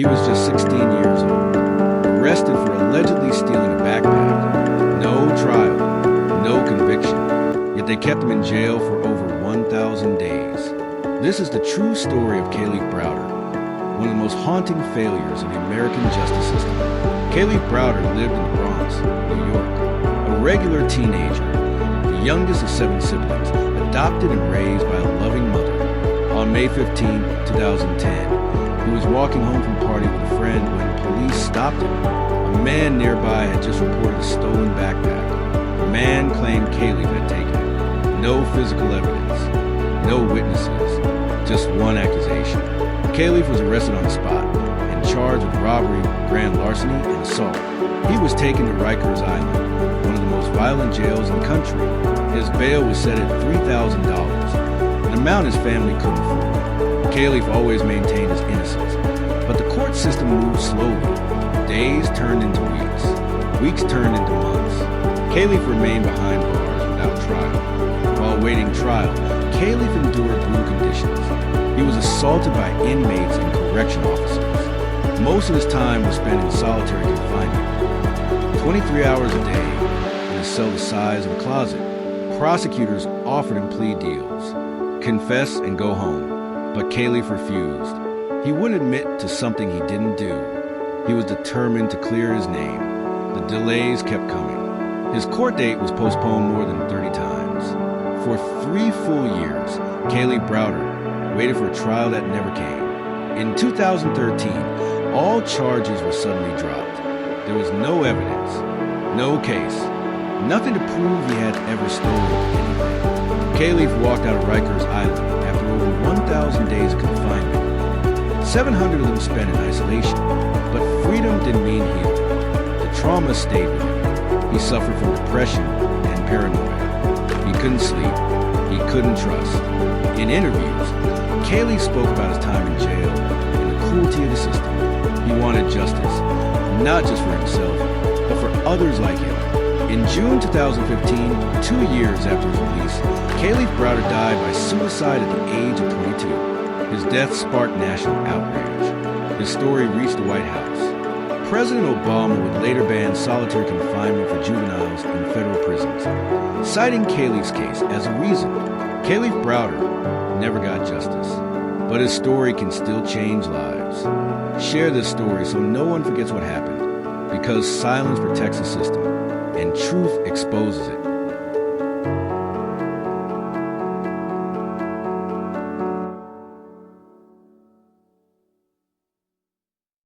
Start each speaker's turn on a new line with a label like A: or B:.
A: He was just 16 years old, arrested for allegedly stealing a backpack. No trial, no conviction, yet they kept him in jail for over 1,000 days. This is the true story of Kalief Browder, one of the most haunting failures of the American justice system. Kalief Browder lived in the Bronx, New York, a regular teenager, the youngest of 7 siblings, adopted and raised by a loving mother. On May 15, 2010, he was walking home from a party with a friend when police stopped him. A man nearby had just reported a stolen backpack. The man claimed Kalief had taken it. No physical evidence, no witnesses, just one accusation. Kalief was arrested on the spot and charged with robbery, grand larceny, and assault. He was taken to Rikers Island, one of the most violent jails in the country. His bail was set at $3,000, an amount his family couldn't afford. Kalief always maintained his innocence, but the court system moved slowly. Days turned into weeks turned into months. Kalief remained behind bars without trial. While awaiting trial, Kalief endured brutal conditions. He was assaulted by inmates and correction officers. Most of his time was spent in solitary confinement, 23 hours a day, in a cell the size of a closet. Prosecutors offered him plea deals, confess and go home, but Kalief refused. He wouldn't admit to something he didn't do. He was determined to clear his name. The delays kept coming. His court date was postponed more than 30 times. For 3 full years, Kalief Browder waited for a trial that never came. In 2013, all charges were suddenly dropped. There was no evidence, no case, nothing to prove he had ever stolen anything. Kalief walked out of Rikers Island after over 1,000 days of confinement. 700 of them spent in isolation, but freedom didn't mean healing. The trauma stayed with him. He suffered from depression and paranoia. He couldn't sleep. He couldn't trust. In interviews, Kalief spoke about his time in jail and the cruelty of the system. He wanted justice, not just for himself, but for others like him. In June 2015, 2 years after his release, Kalief Browder died by suicide at the age of 22. His death sparked national outrage. His story reached the White House. President Obama would later ban solitary confinement for juveniles in federal prisons, citing Kalief's case as a reason. Kalief Browder never got justice, but his story can still change lives. Share this story so no one forgets what happened, because silence protects the system and truth exposes it.